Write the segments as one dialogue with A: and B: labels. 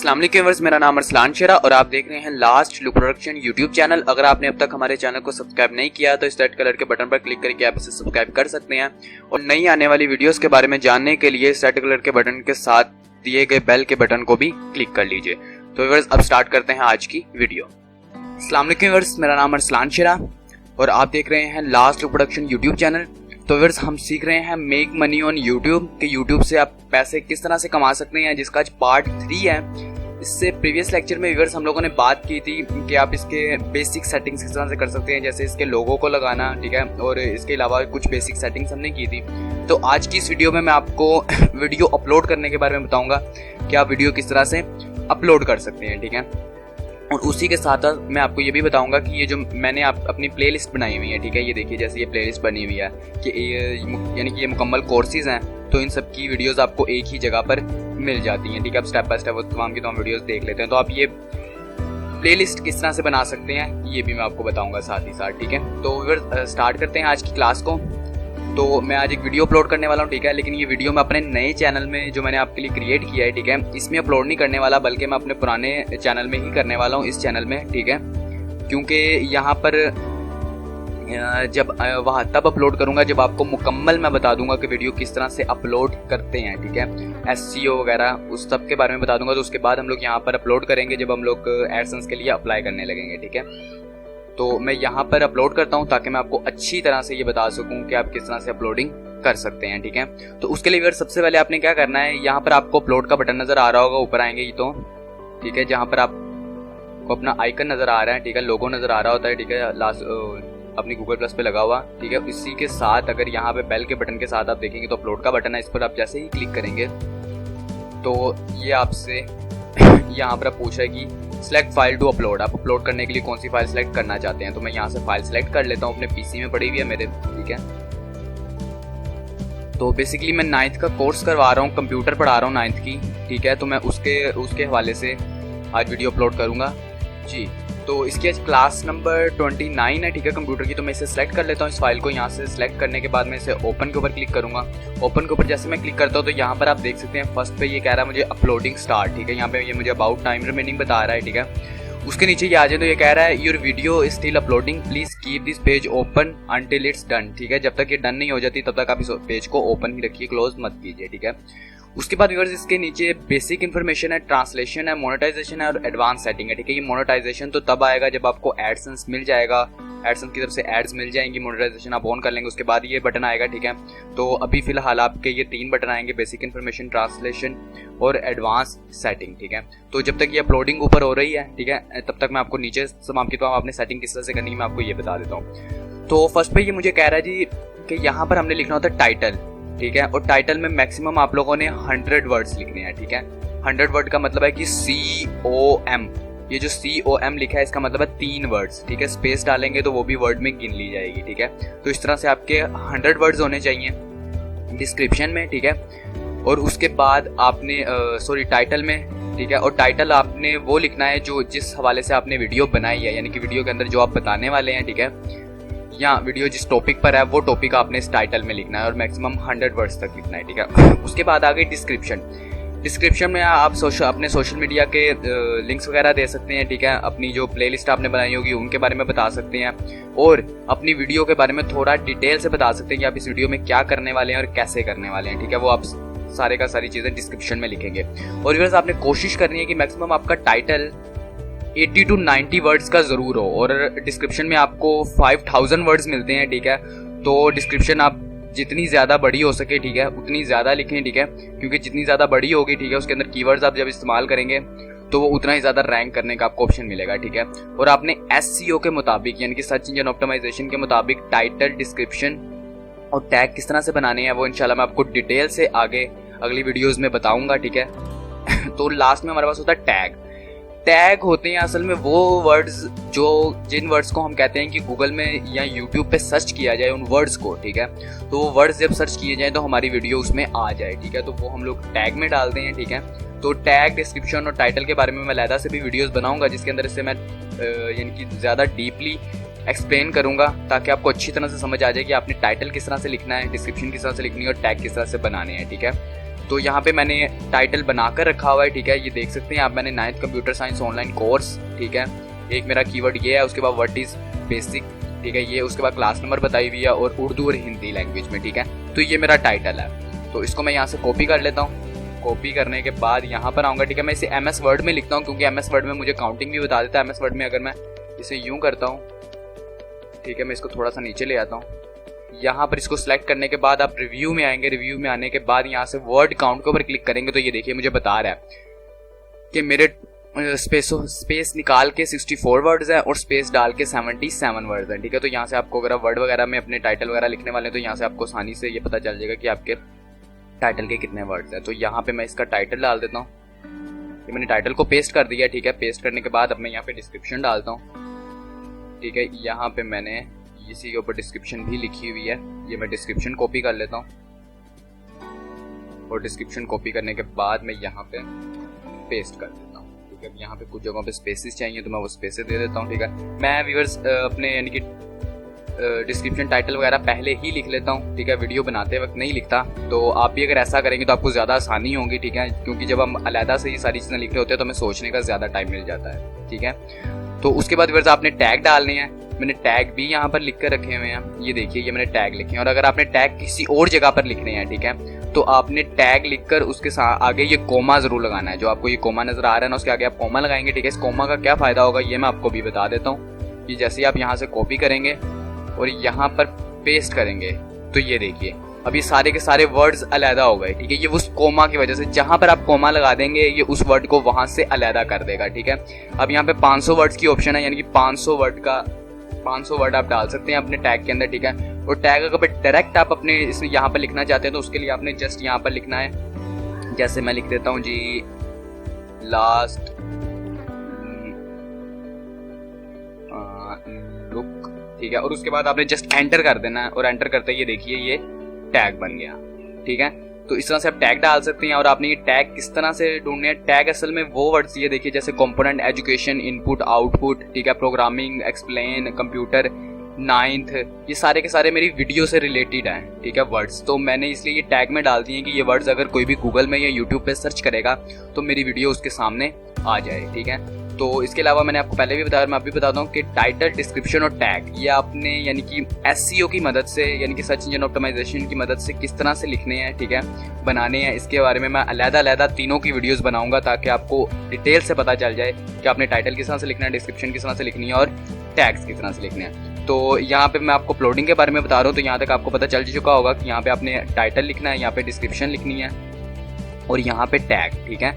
A: अस्सलाम वालेकुम व्यूअर्स, मेरा नाम अरसलान शेरा और आप देख रहे हैं last look production YouTube channel. अगर आपने अब तक हमारे चैनल को सब्सक्राइब नहीं किया तो इस रेड कलर के बटन पर क्लिक करके आप इसे सब्सक्राइब कर सकते हैं और नई आने वाली वीडियोस के बारे में जानने के लिए इस रेड कलर के बटन के साथ दिए गए बेल के बटन को भी क्लिक कर लीजिए। तो व्यूअर्स अब स्टार्ट करते हैं आज की वीडियो। अस्सलाम वालेकुम व्यूअर्स, मेरा नाम अरसलान शेरा और आप देख रहे हैं last look production YouTube channel. तो व्यूअर्स हम सीख रहे हैं मेक मनी ऑन यूट्यूब कि यूट्यूब से आप पैसे किस तरह से कमा सकते हैं, जिसका आज पार्ट 3 है। इससे प्रीवियस लेक्चर में व्यूअर्स हम लोगों ने बात की थी कि आप इसके बेसिक सेटिंग्स किस तरह से कर सकते हैं, जैसे इसके लोगो को लगाना, ठीक है, और इसके अलावा कुछ बेसिक सेटिंग्स हमने की थी। तो आज की इस वीडियो में मैं आपको वीडियो अपलोड करने के बारे में बताऊंगा कि आप वीडियो किस तरह से अपलोड कर सकते हैं, ठीक है। और उसी के साथ मैं आपको ये भी बताऊंगा कि ये जो मैंने अपनी प्लेलिस्ट बनाई हुई है, ठीक है, ये देखिए जैसे ये प्लेलिस्ट बनी हुई है कि यानी कि ये मुकम्मल कोर्सेज हैं, तो इन सब की वीडियोस आपको एक ही जगह पर मिल जाती हैं, ठीक है। आप स्टेप बाय स्टेप तमाम की तमाम वीडियोस देख लेते हैं। तो आप ये प्लेलिस्ट किस तरह से बना सकते हैं ये भी मैं आपको बताऊंगा साथ ही साथ, ठीक है। तो स्टार्ट करते हैं आज की क्लास को। तो मैं आज एक वीडियो अपलोड करने वाला हूँ, ठीक है, लेकिन ये वीडियो मैं अपने नए चैनल में जो मैंने आपके लिए क्रिएट किया है, ठीक है, इसमें अपलोड नहीं करने वाला, बल्कि मैं अपने पुराने चैनल में ही करने वाला हूँ, इस चैनल में, ठीक है। क्योंकि यहाँ पर जब वहाँ तब अपलोड करूँगा जब आपको मुकम्मल मैं बता दूंगा कि वीडियो किस तरह से अपलोड करते हैं, ठीक है, SEO वगैरह उस सब के बारे में बता दूंगा। तो उसके बाद हम लोग यहाँ पर अपलोड करेंगे जब हम लोग एडसेंस के लिए अप्लाई करने लगेंगे, ठीक है। तो मैं यहाँ पर अपलोड करता हूँ ताकि मैं आपको अच्छी तरह से ये बता सकूँ कि आप किस तरह से अपलोडिंग कर सकते हैं, ठीक है। तो उसके लिए सबसे पहले आपने क्या करना है, यहाँ पर आपको अपलोड का बटन नजर आ रहा होगा, ऊपर आएंगे ये तो, ठीक है, जहाँ पर आपको अपना आइकन नजर आ रहा है, ठीक है, लोगो नजर आ रहा होता है, ठीक है, लास्ट अपनी गूगल प्लस पे लगा हुआ, ठीक है। इसी के साथ अगर यहाँ पे बेल के बटन के साथ आप देखेंगे तो अपलोड का बटन है, इस पर आप जैसे ही क्लिक करेंगे तो ये आपसे यहाँ पर पूछा है कि सिलेक्ट फाइल टू अपलोड, आप अपलोड करने के लिए कौन सी फाइल सेलेक्ट करना चाहते हैं। तो मैं यहाँ से फाइल सेलेक्ट कर लेता हूँ, अपने पीसी में पड़ी हुई है मेरे, ठीक है। तो बेसिकली मैं 9th का कोर्स करवा रहा हूँ, कंप्यूटर पढ़ा रहा हूँ 9th की, ठीक है। तो मैं उसके हवाले से आज वीडियो अपलोड करूँगा जी। तो इसकी आज क्लास नंबर 29 है, ठीक है, कंप्यूटर की। तो मैं इसे सेलेक्ट कर लेता हूँ, इस फाइल को। यहाँ से सेलेक्ट करने के बाद मैं इसे ओपन के ऊपर क्लिक करूँगा। ओपन के ऊपर जैसे मैं क्लिक करता हूँ तो यहाँ पर आप देख सकते हैं फर्स्ट पे ये कह रहा है मुझे अपलोडिंग स्टार्ट, ठीक है। यहाँ पे ये मुझे अबाउट टाइम रिमेनिंग बता रहा है, ठीक है। उसके नीचे ये आ जाए तो ये कह रहा है your video is still uploading, please keep this page open until it's done, ठीक है। जब तक ये डन नहीं हो जाती तब तक आप इस पेज को ओपन ही रखिए, क्लोज मत कीजिए, ठीक है। उसके बाद व्यूअर्स इसके नीचे बेसिक इन्फॉर्मेशन है, ट्रांसलेशन है, मोनेटाइजेशन है और एडवांस सेटिंग है, ठीक है। ये मोनेटाइजेशन तो तब आएगा जब आपको एडसेंस मिल जाएगा, एडसेंस की तरफ से एड्स मिल जाएंगी, मोनेटाइजेशन आप ऑन कर लेंगे, उसके बाद ये बटन आएगा, ठीक है। तो अभी फिलहाल आपके ये 3 बटन आएंगे, बेसिक इन्फॉर्मेशन, ट्रांसलेशन और एडवांस सेटिंग, ठीक है। तो जब तक ये अपलोडिंग ऊपर हो रही है, ठीक है, तब तक मैं आपको नीचे तमाम की आपने सेटिंग किस तरह से करनी है मैं आपको ये बता देता हूँ। तो फर्स्ट पे ये मुझे कह रहा है जी कि यहाँ पर हमने लिखना होता है टाइटल, ठीक है, और टाइटल में मैक्सिमम आप लोगों ने 100 वर्ड्स लिखने हैं, ठीक है। 100 वर्ड का मतलब है कि COM, ये जो COM लिखा है इसका मतलब है 3 वर्ड्स, ठीक है। स्पेस डालेंगे तो वो भी वर्ड में गिन ली जाएगी, ठीक है। तो इस तरह से आपके 100 वर्ड्स होने चाहिए डिस्क्रिप्शन में, ठीक है। और उसके बाद आपने टाइटल में, ठीक है, और टाइटल आपने वो लिखना है जो जिस हवाले से आपने वीडियो बनाई है, यानी कि वीडियो के अंदर जो आप बताने वाले हैं, ठीक है, या वीडियो जिस टॉपिक पर है वो टॉपिक आपने इस टाइटल में लिखना है और मैक्सिमम 100 वर्ड्स तक लिखना है, ठीक है। उसके बाद आ गई डिस्क्रिप्शन। डिस्क्रिप्शन में आप अपने सोशल मीडिया के लिंक्स वगैरह दे सकते हैं, ठीक है। अपनी जो प्लेलिस्ट आपने बनाई होगी उनके बारे में बता सकते हैं और अपनी वीडियो के बारे में थोड़ा डिटेल से बता सकते हैं कि आप इस वीडियो में क्या करने वाले हैं और कैसे करने वाले हैं, ठीक है। वो आप सारे का सारी चीज़ें डिस्क्रिप्शन में लिखेंगे। और व्यूअर्स आपने कोशिश करनी है कि मैक्सिमम आपका टाइटल 80 to 90 वर्ड्स का जरूर हो और डिस्क्रिप्शन में आपको 5000 वर्ड्स मिलते हैं, ठीक है। तो डिस्क्रिप्शन आप जितनी ज़्यादा बड़ी हो सके, ठीक है, उतनी ज़्यादा लिखें, ठीक है, क्योंकि जितनी ज़्यादा बड़ी होगी, ठीक है, उसके अंदर कीवर्ड्स आप जब इस्तेमाल करेंगे तो वो उतना ही ज़्यादा रैंक करने का आपको ऑप्शन मिलेगा, ठीक है। और आपने SEO के मुताबिक यानी कि सर्च इंजन ऑप्टिमाइजेशन के मुताबिक टाइटल, डिस्क्रिप्शन और टैग किस तरह से बनाने हैं वो इंशाल्लाह मैं आपको डिटेल से आगे अगली वीडियोज़ में बताऊँगा, ठीक है। तो लास्ट में हमारे पास होता है टैग। टैग होते हैं असल में वो वर्ड्स जिन वर्ड्स को हम कहते हैं कि गूगल में या यूट्यूब पे सर्च किया जाए उन वर्ड्स को, ठीक है। तो वो वर्ड्स जब सर्च किए जाए तो हमारी वीडियो उसमें आ जाए, ठीक है। तो वो हम लोग टैग में डालते हैं, ठीक है। तो टैग, डिस्क्रिप्शन और टाइटल के बारे में मैं अलहदा से भी वीडियोस बनाऊंगा जिसके अंदर इससे मैं यानी कि ज़्यादा डीपली एक्सप्लेन करूंगा ताकि आपको अच्छी तरह से समझ आ जाए कि आपने टाइटल किस तरह से लिखना है, डिस्क्रिप्शन किस तरह से लिखनी है और टैग किस तरह से बनाने हैं, ठीक है। तो यहाँ पे मैंने टाइटल बनाकर रखा हुआ है, ठीक है, ये देख सकते हैं आप, मैंने 9th computer science online course, ठीक है, एक मेरा कीवर्ड ये है, उसके बाद व्हाट इज़ बेसिक, ठीक है, ये उसके बाद क्लास नंबर बताई हुई है और उर्दू और हिंदी लैंग्वेज में, ठीक है। तो ये मेरा टाइटल है, तो इसको मैं यहाँ से कॉपी कर लेता हूँ। कॉपी करने के बाद यहाँ पर आऊँगा, ठीक है, मैं इसे MS वर्ड में लिखता हूँ क्योंकि MS वर्ड में मुझे काउंटिंग भी बता देता है। MS वर्ड में अगर मैं इसे यूँ करता हूँ, ठीक है, मैं इसको थोड़ा सा नीचे ले आता हूँ। यहाँ पर इसको सिलेक्ट करने के बाद आप रिव्यू में आएंगे, रिव्यू में आने के बाद यहाँ से वर्ड काउंट के ऊपर क्लिक करेंगे तो ये देखिए मुझे बता रहा है कि मेरे स्पेस निकाल के 64 वर्ड्स हैं और स्पेस डाल के 77 वर्ड्स हैं, ठीक है। तो यहाँ से आपको अगर आप वर्ड वगैरह में अपने टाइटल वगैरह लिखने वाले हैं तो यहाँ से आपको आसानी से ये पता चल जाएगा कि आपके टाइटल के कितने वर्ड्स हैं। तो यहाँ पे मैं इसका टाइटल डाल देता हूँ, ये मैंने टाइटल को पेस्ट कर दिया, ठीक है। पेस्ट करने के बाद अब मैं यहाँ पे डिस्क्रिप्शन डालता हूँ, ठीक है। यहाँ पे मैंने इसी के ऊपर डिस्क्रिप्शन भी लिखी हुई है, ये मैं डिस्क्रिप्शन कॉपी कर लेता हूँ और डिस्क्रिप्शन कॉपी करने के बाद मैं यहाँ पे पेस्ट कर देता हूँ, ठीक है। यहाँ पे कुछ जगहों पे स्पेसेस चाहिए तो मैं वो स्पेसेस दे देता हूँ, ठीक है। मैं व्यूअर्स अपने यानी कि डिस्क्रिप्शन टाइटल वगैरह पहले ही लिख लेता हूँ, ठीक है, वीडियो बनाते वक्त नहीं लिखता। तो आप भी अगर ऐसा करेंगे तो आपको ज़्यादा आसानी होगी, ठीक है, क्योंकि जब हम अलहदा से ये सारी चीज़ें लिख रहे होते हैं तो हमें सोचने का ज़्यादा टाइम मिल जाता है, ठीक है। तो उसके बाद व्यूअर्स आपने टैग डालने हैं, मैंने टैग भी यहाँ पर लिख कर रखे हुए हैं, ये देखिए ये मैंने टैग लिखे हैं। और अगर आपने टैग किसी और जगह पर लिखने हैं, ठीक है, तो आपने टैग लिखकर उसके साथ आगे ये कोमा ज़रूर लगाना है। जो आपको ये कोमा नज़र आ रहा है ना, उसके आगे आप कोमा लगाएंगे, ठीक है। इस कोमा का क्या फ़ायदा होगा ये मैं आपको भी बता देता हूँ कि जैसे ही आप यहाँ से कॉपी करेंगे और यहाँ पर पेस्ट करेंगे तो ये देखिए अब ये सारे के सारे वर्ड्स अलहदा हो गए, ठीक है। ये उस कोमा की वजह से, जहाँ पर आप कोमा लगा देंगे ये उस वर्ड को वहाँ से अलहदा कर देगा, ठीक है। अब यहाँ पे 500 वर्ड्स की ऑप्शन है, यानी कि 500 वर्ड आप डाल सकते हैं अपने टैग के अंदर, ठीक है। और टैग अगर डायरेक्ट आप अपने इसमें यहाँ पर लिखना चाहते हैं तो उसके लिए आपने जस्ट यहाँ पर लिखना है, जैसे मैं लिख देता हूँ जी लास्ट लुक, ठीक है। और उसके बाद आपने जस्ट एंटर कर देना है और एंटर करते ही ये देखिए ये टैग बन गया, ठीक है। तो इस तरह से आप टैग डाल सकते हैं। और आपने ये टैग किस तरह से ढूंढने हैं, टैग असल में वो वर्ड्स ये देखिए जैसे कंपोनेंट, एजुकेशन, इनपुट, आउटपुट, ठीक है, प्रोग्रामिंग, एक्सप्लेन, कंप्यूटर, 9th, ये सारे के सारे मेरी वीडियो से रिलेटेड हैं, ठीक है, वर्ड्स। तो मैंने इसलिए ये टैग में डाल दिए कि ये वर्ड्स अगर कोई भी गूगल में या यूट्यूब पे सर्च करेगा तो मेरी वीडियो उसके सामने आ जाए, ठीक है। तो इसके अलावा मैंने आपको पहले भी बताया, मैं अभी बताता हूँ कि टाइटल, डिस्क्रिप्शन और टैग ये आपने यानी कि SEO की मदद से, यानी कि सर्च इंजन ऑप्टिमाइजेशन की मदद से किस तरह से लिखने हैं, ठीक है, बनाने हैं, इसके बारे में मैं अलग-अलग तीनों की वीडियोस बनाऊंगा ताकि आपको डिटेल से पता चल जाए कि आपने टाइटल किस तरह से लिखना है, डिस्क्रिप्शन किस तरह से लिखनी है और टैग्स किस तरह से लिखने हैं। तो यहाँ पे मैं आपको अपलोडिंग के बारे में बता रहा हूँ, तो यहाँ तक आपको पता चल चुका होगा कि यहाँ पे आपने टाइटल लिखना है, यहाँ पे डिस्क्रिप्शन लिखनी है और यहाँ पे टैग, ठीक है।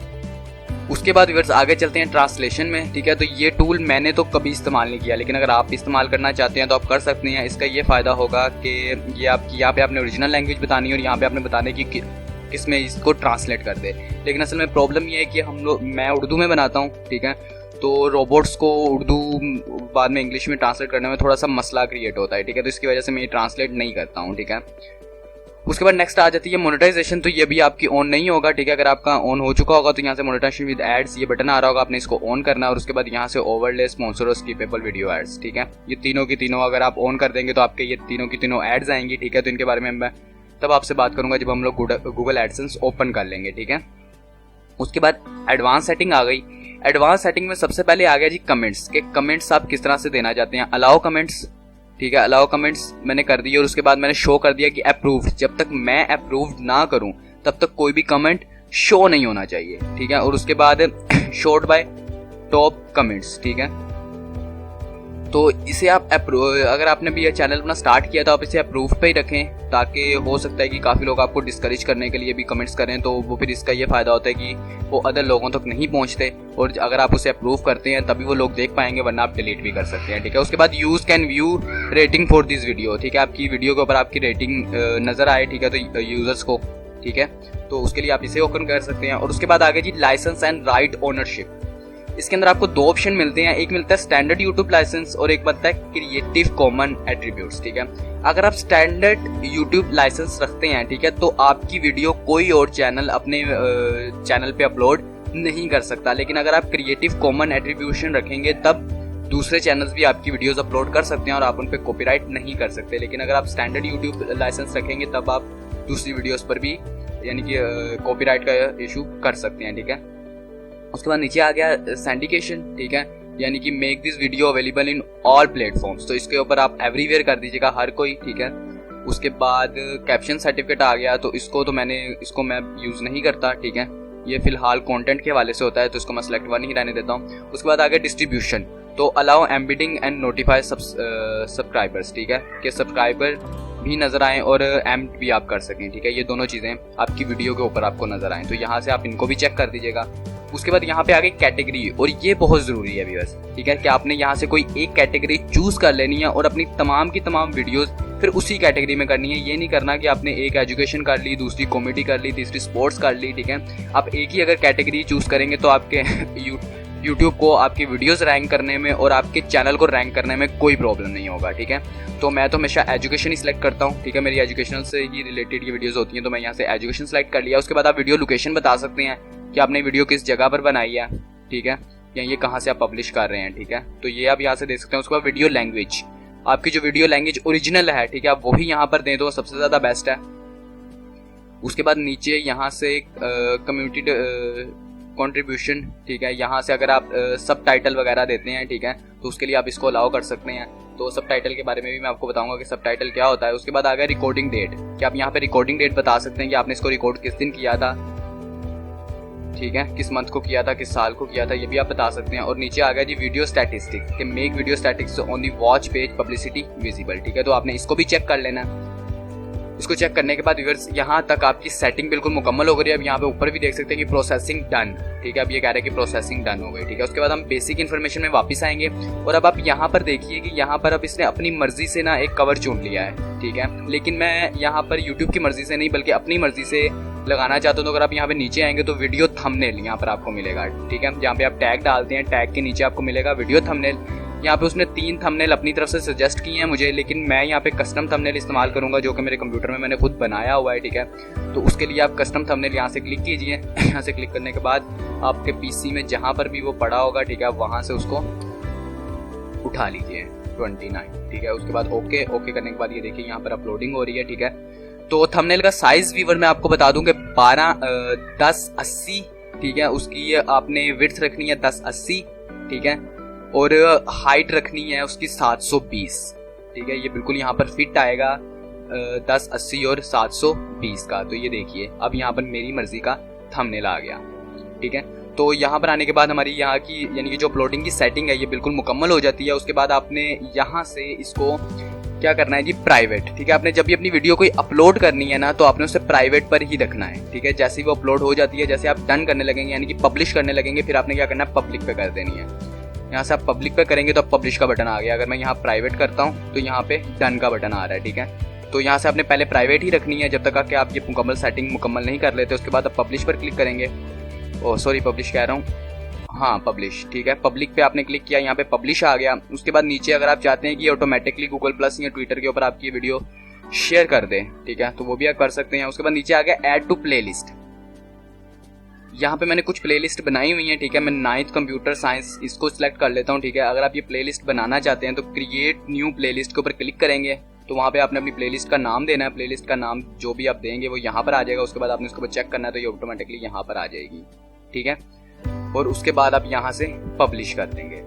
A: उसके बाद व्यूअर्स आगे चलते हैं ट्रांसलेशन में, ठीक है। तो ये टूल मैंने तो कभी इस्तेमाल नहीं किया, लेकिन अगर आप इस्तेमाल करना चाहते हैं तो आप कर सकते हैं। इसका ये फ़ायदा होगा कि ये आपकी यहाँ पे आपने ओरिजिनल लैंग्वेज बतानी है और यहाँ पे आपने बताने की किस में इसको ट्रांसलेट कर दे। लेकिन असल में प्रॉब्लम ये है कि मैं उर्दू में बनाता हूँ, ठीक है, तो रोबोट्स को उर्दू बाद में इंग्लिश में ट्रांसलेट करने में थोड़ा सा मसला क्रिएट होता है, ठीक है। तो इसकी वजह से मैं ये ट्रांसलेट नहीं करता हूँ, ठीक है। उसके बाद नेक्स्ट आ जाती है मोनेटाइजेशन। तो ये भी आपकी ऑन नहीं होगा, ठीक है। अगर आपका ऑन हो चुका होगा तो यहाँ से मोनेटाइजेशन विद एड्स ये बटन आ रहा होगा, आपने इसको ऑन करना है और उसके बाद यहाँ से ओवरले, स्पॉन्सर और स्किपेबल वीडियो एड्स, ठीक है। ये तीनों की तीनों अगर आप ऑन कर देंगे तो आपके ये तीनों की तीनों एड्स आएंगी, ठीक है। तो इनके बारे में मैं तब आपसे बात करूंगा जब हम लोग गूगल एडसेंस ओपन कर लेंगे, ठीक है। उसके बाद एडवांस सेटिंग आ गई। एडवांस सेटिंग में सबसे पहले आ गया जी कमेंट्स, के कमेंट्स आप किस तरह से देना चाहते हैं। अलाउ कमेंट्स, ठीक है, अलाउ कमेंट्स मैंने कर दिए और उसके बाद मैंने शो कर दिया कि अप्रूव्ड। जब तक मैं अप्रूव्ड ना करूं तब तक कोई भी कमेंट शो नहीं होना चाहिए, ठीक है। और उसके बाद शोर्ट बाय टॉप कमेंट्स, ठीक है। तो इसे आप अगर आपने भी ये चैनल अपना स्टार्ट किया तो आप इसे अप्रूव पे ही रखें, ताकि हो सकता है कि काफ़ी लोग आपको डिस्करेज करने के लिए भी कमेंट्स करें, तो वो फिर इसका ये फ़ायदा होता है कि वो अदर लोगों तक नहीं पहुंचते। और अगर आप उसे अप्रूव करते हैं तभी वो लोग देख पाएंगे, वरना आप डिलीट भी कर सकते हैं, ठीक है। उसके बाद use can view rating for this video, ठीक है। आपकी वीडियो के ऊपर आपकी रेटिंग नज़र आए, ठीक है, तो यूज़र्स को, ठीक है, तो उसके लिए आप इसे ओपन कर सकते हैं। और उसके बाद आगे जी लाइसेंस एंड राइट ओनरशिप। इसके अंदर आपको दो ऑप्शन मिलते हैं, एक मिलता है स्टैंडर्ड यूट्यूब लाइसेंस और एक बनता है क्रिएटिव कॉमन एट्रीब्यूट्स, ठीक है। अगर आप स्टैंडर्ड यूट्यूब लाइसेंस रखते हैं, ठीक है, तो आपकी वीडियो कोई और चैनल अपने चैनल पे अपलोड नहीं कर सकता। लेकिन अगर आप क्रिएटिव कॉमन एट्रीब्यूशन रखेंगे तब दूसरे चैनल्स भी आपकी वीडियोस अपलोड कर सकते हैं और आप उन पे कॉपीराइट नहीं कर सकते। लेकिन अगर आप स्टैंडर्ड यूट्यूब लाइसेंस रखेंगे तब आप दूसरी वीडियोस पर भी यानी कि कॉपीराइट का इशू कर सकते हैं, ठीक है। उसके बाद नीचे आ गया सिंडिकेशन, ठीक है, यानी कि make this video available in all platforms, तो इसके ऊपर आप एवरीवेयर कर दीजिएगा, हर कोई, ठीक है। उसके बाद कैप्शन सर्टिफिकेट आ गया, तो इसको मैं यूज़ नहीं करता, ठीक है, ये फिलहाल कंटेंट के हवाले से होता है, तो इसको मैं सेलेक्ट वन ही रहने देता हूँ। उसके बाद आ गया डिस्ट्रीब्यूशन, तो allow embedding and notify subscribers, ठीक है, कि सब्सक्राइबर भी नज़र आएँ और एम्ड भी आप कर सकें, ठीक है, ये दोनों चीज़ें आपकी वीडियो के ऊपर आपको नज़र आएँ, तो यहाँ से आप इनको भी चेक कर दीजिएगा। उसके बाद यहाँ पे आ गई कैटेगरी, और ये बहुत ज़रूरी है व्यूअर्स, ठीक है, कि आपने यहाँ से कोई एक कैटेगरी चूज़ कर लेनी है और अपनी तमाम की तमाम वीडियोस फिर उसी कैटेगरी में करनी है। ये नहीं करना कि आपने एक एजुकेशन कर ली, दूसरी कॉमेडी कर ली, तीसरी स्पोर्ट्स कर ली, ठीक है। आप एक ही अगर कैटेगरी चूज़ करेंगे तो आपके यूट्यूब को आपकी वीडियोस रैंक करने में और आपके चैनल को रैंक करने में कोई प्रॉब्लम नहीं होगा, ठीक है। तो मैं तो हमेशा एजुकेशन ही सिलेक्ट करता हूँ, ठीक है, मेरी एजुकेशनल से ही रिलेटेड ये वीडियोस होती हैं, तो मैं यहाँ से एजुकेशन सेलेक्ट कर लिया। उसके बाद आप वीडियो लोकेशन बता सकते हैं कि आपने वीडियो किस जगह पर बनाई है, ठीक है, या ये कहाँ से आप पब्लिश कर रहे हैं, ठीक है, तो ये आप यहाँ से देख सकते हैं। उसके बाद वीडियो लैंग्वेज, आपकी जो वीडियो लैंग्वेज ओरिजिनल है, ठीक है, आप वही यहाँ पर दे दो, सबसे ज़्यादा बेस्ट है। उसके बाद नीचे यहाँ से कम्युनिटी कंट्रीब्यूशन, ठीक है, यहाँ से अगर आप सब टाइटल वगैरह देते हैं, ठीक है, तो उसके लिए आप इसको अलाउ कर सकते हैं। तो सब टाइटल के बारे में भी मैं आपको बताऊंगा कि सब टाइटल क्या होता है। उसके बाद आ गया रिकॉर्डिंग डेट, कि आप यहाँ पे रिकॉर्डिंग डेट बता सकते हैं कि आपने इसको रिकॉर्ड किस दिन किया था, ठीक है, किस मंथ को किया था, किस साल को किया था, ये भी आप बता सकते हैं। और नीचे आ गया जी वीडियो स्टैटिस्टिक्स, कि make video statistics on the watch page publicity visible, ठीक है, तो आपने इसको भी चेक कर लेना है। इसको चेक करने के बाद व्यूअर्स यहाँ तक आपकी सेटिंग बिल्कुल मुकम्मल हो गई है। अब यहाँ पे ऊपर भी देख सकते हैं कि प्रोसेसिंग डन, ठीक है, अब ये कह रहे हैं कि प्रोसेसिंग डन हो गई, ठीक है। उसके बाद हम बेसिक इन्फॉर्मेशन में वापस आएंगे, और अब आप यहाँ पर देखिए कि यहाँ पर अब इसने अपनी मर्जी से ना एक कवर चुन लिया है, ठीक है, लेकिन मैं यहाँ पर यूट्यूब की मर्जी से नहीं बल्कि अपनी मर्जी से लगाना चाहता हूँ। तो अगर आप यहाँ पे नीचे आएंगे तो वीडियो थंबनेल यहाँ पर आपको मिलेगा, ठीक है, जहाँ पे आप टैग डालते हैं, टैग के नीचे आपको मिलेगा वीडियो थंबनेल। यहाँ पे उसने 3 थंबनेल अपनी तरफ से सजेस्ट किए हैं मुझे, लेकिन मैं यहाँ पे कस्टम थंबनेल इस्तेमाल करूँगा जो कि मेरे कंप्यूटर में मैंने खुद बनाया हुआ है, ठीक है। तो उसके लिए आप कस्टम थंबनेल यहाँ से क्लिक कीजिए। यहाँ से क्लिक करने के बाद आपके पीसी में जहाँ पर भी वो पड़ा होगा, ठीक है, आप वहाँ से उसको उठा लीजिए 29, ठीक है। उसके बाद ओके करने के बाद ये देखिए यहाँ पर अपलोडिंग हो रही है, ठीक है। तो थंबनेल का साइज व्यूअर मैं आपको बता दूं कि 1080, ठीक है, उसकी आपने विड्थ रखनी है 1080, ठीक है, और हाइट रखनी है उसकी 720, ठीक है, ये बिल्कुल यहाँ पर फिट आएगा 1080 और 720 का। तो ये देखिए अब यहाँ पर मेरी मर्जी का थंबनेल आ गया, ठीक है। तो यहाँ पर आने के बाद हमारी यहाँ की यानी कि जो अपलोडिंग की सेटिंग है ये बिल्कुल मुकम्मल हो जाती है। उसके बाद आपने यहाँ से इसको क्या करना है जी, प्राइवेट, ठीक है। आपने जब भी अपनी वीडियो कोई अपलोड करनी है ना तो आपने उसे प्राइवेट पर ही रखना है, ठीक है। जैसे ही वो अपलोड हो जाती है, जैसे आप डन करने लगेंगे यानी कि पब्लिश करने लगेंगे, फिर आपने क्या करना है, पब्लिक पे कर देनी है। यहाँ से आप पब्लिक पे करेंगे तो पब्लिश का बटन आ गया। अगर मैं यहाँ प्राइवेट करता हूँ तो यहाँ पे डन का बटन आ रहा है, ठीक है। तो यहाँ से आपने पहले प्राइवेट ही रखनी है जब तक कि आप ये मुकम्मल सेटिंग मुकम्मल नहीं कर लेते। उसके बाद आप पब्लिश पर क्लिक करेंगे, पब्लिश कह रहा हूँ, हाँ पब्लिश, ठीक है। पब्लिक पे आपने क्लिक किया, यहाँ पे पब्लिश आ गया। उसके बाद नीचे अगर आप चाहते हैं कि ऑटोमेटिकली गूगल प्लस या ट्विटर के ऊपर आपकी वीडियो शेयर कर दें, ठीक है, तो वो भी आप कर सकते हैं। उसके बाद नीचे आ गया ऐड टू प्लेलिस्ट। यहाँ पे मैंने कुछ प्लेलिस्ट बनाई हुई है, ठीक है। मैं 9th कंप्यूटर साइंस इसको सिलेक्ट कर लेता हूँ, ठीक है। अगर आप ये प्लेलिस्ट बनाना चाहते हैं तो क्रिएट न्यू प्लेलिस्ट के ऊपर क्लिक करेंगे, तो वहाँ पे आपने अपनी प्लेलिस्ट का नाम देना है। प्लेलिस्ट का नाम जो भी आप देंगे वो यहाँ पर आ जाएगा। उसके बाद आपने उसको चेक करना है तो ये ऑटोमेटिकली यहाँ पर आ जाएगी, ठीक है। और उसके बाद आप यहाँ से पब्लिश कर देंगे।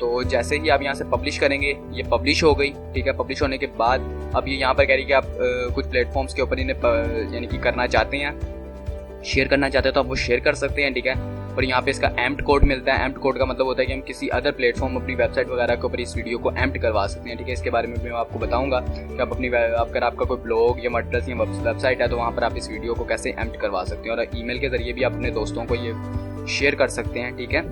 A: तो जैसे ही आप यहाँ से पब्लिश करेंगे ये पब्लिश हो गई, ठीक है। पब्लिश होने के बाद अब ये यहाँ पर कह रही है कि आप कुछ प्लेटफॉर्म्स के ऊपर इन्हें यानी कि करना चाहते हैं, शेयर करना चाहते हैं तो आप वो शेयर कर सकते हैं, ठीक है। और यहाँ पे इसका एम्प्ट कोड मिलता है। एम्प्ट कोड का मतलब होता है कि हम किसी अदर प्लेटफॉर्म अपनी वेबसाइट वगैरह के ऊपर इस वीडियो को एम्प्ट करवा सकते हैं, ठीक है। इसके बारे में मैं आपको बताऊंगा कि आप अपनी अगर आपका कोई ब्लॉग या वर्डप्रेस या वेबसाइट है तो वहाँ पर आप इस वीडियो को कैसे एम्प्ट करवा सकते हैं। और ईमेल के जरिए भी आप अपने दोस्तों को ये शेयर कर सकते हैं, ठीक है।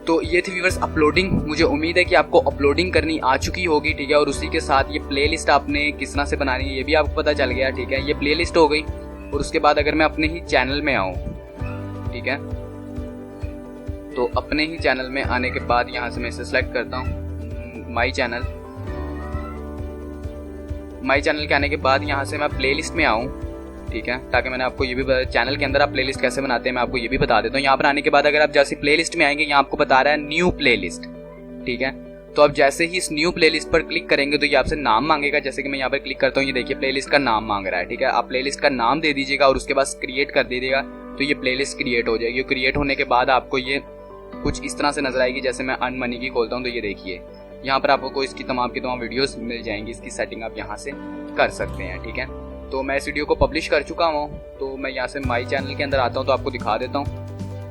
A: तो ये थी व्यूअर्स अपलोडिंग। मुझे उम्मीद है कि आपको अपलोडिंग करनी आ चुकी होगी, ठीक है। और उसी के साथ ये प्लेलिस्ट आपने किस तरह से बनानी है ये भी आपको पता चल गया, ठीक है। ये प्लेलिस्ट हो गई। और उसके बाद अगर मैं अपने ही चैनल में आऊँ, ठीक है, तो अपने ही चैनल में आने के बाद यहाँ से मैं इसे सेलेक्ट करता हूँ माई चैनल। माई चैनल के आने के बाद यहाँ से मैं प्लेलिस्ट में आऊँ, ठीक है, ताकि मैंने आपको ये भी चैनल के अंदर आप प्लेलिस्ट कैसे बनाते हैं मैं आपको ये भी बता देता हूँ। यहाँ पर आने के बाद अगर आप जैसे प्लेलिस्ट में आएंगे यहाँ आपको बता रहा है न्यू प्लेलिस्ट, ठीक है। तो अब जैसे ही इस न्यू प्लेलिस्ट पर क्लिक करेंगे तो ये आपसे नाम मांगेगा। जैसे कि मैं यहाँ पर क्लिक करता हूँ, ये देखिए प्लेलिस्ट का नाम मांग रहा है, ठीक है। आप प्लेलिस्ट का नाम दे दीजिएगा और उसके बाद क्रिएट कर दीजिएगा, तो ये प्लेलिस्ट क्रिएट हो जाएगी। क्रिएट होने के बाद आपको ये कुछ इस तरह से नजर आएगी। जैसे मैं अर्न मनी की खोलता हूँ तो ये देखिए यहाँ पर आपको इसकी तमाम की तमाम वीडियोस मिल जाएंगी। इसकी सेटिंग आप यहाँ से कर सकते हैं, ठीक है। तो मैं इस वीडियो को पब्लिश कर चुका हूँ, तो मैं यहाँ से माई चैनल के अंदर आता हूँ तो आपको दिखा देता हूँ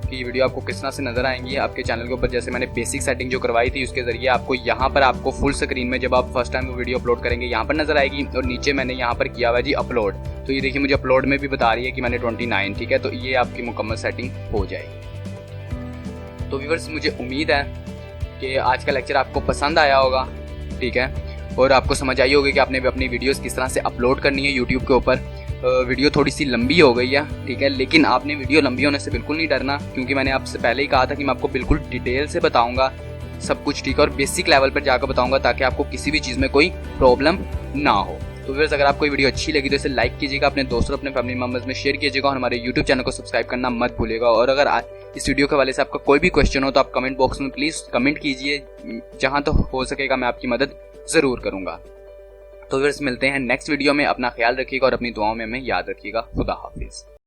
A: कि ये वीडियो आपको किस तरह से नजर आएंगी आपके चैनल के ऊपर। जैसे मैंने बेसिक सेटिंग जो करवाई थी उसके जरिए आपको यहाँ पर आपको फुल स्क्रीन में जब आप फर्स्ट टाइम वो वीडियो अपलोड करेंगे यहाँ पर नजर आएगी। और नीचे मैंने यहाँ पर किया हुआ है जी अपलोड, तो ये देखिए मुझे अपलोड में भी बता रही है कि मैंने 29, ठीक है। तो ये आपकी मुकम्मल सेटिंग हो जाएगी। तो व्यूअर्स, मुझे उम्मीद है कि आज का लेक्चर आपको पसंद आया होगा, ठीक है, और आपको समझ आई होगी कि आपने भी अपनी वीडियोस किस तरह से अपलोड करनी है यूट्यूब के ऊपर। वीडियो थोड़ी सी लंबी हो गई है, ठीक है, लेकिन आपने वीडियो लंबी होने से बिल्कुल नहीं डरना, क्योंकि मैंने आपसे पहले ही कहा था कि मैं आपको बिल्कुल डिटेल से बताऊंगा सब कुछ, ठीक है, और बेसिक लेवल पर जाकर बताऊंगा ताकि आपको किसी भी चीज़ में कोई प्रॉब्लम ना हो। तो फिर अगर आपको वीडियो अच्छी लगी तो इसे लाइक कीजिएगा, अपने दोस्तों अपने फैमिली मेंबर्स में शेयर कीजिएगा और हमारे यूट्यूब चैनल को सब्सक्राइब करना मत भूलिएगा। और अगर इस वीडियो के हवाले से आपका कोई भी क्वेश्चन हो तो आप कमेंट बॉक्स में प्लीज़ कमेंट कीजिए, जहाँ तो हो सकेगा मैं आपकी मदद ज़रूर करूँगा। तो फिर मिलते हैं नेक्स्ट वीडियो में। अपना ख्याल रखिएगा और अपनी दुआओं में हमें याद रखिएगा। खुदा हाफिज़।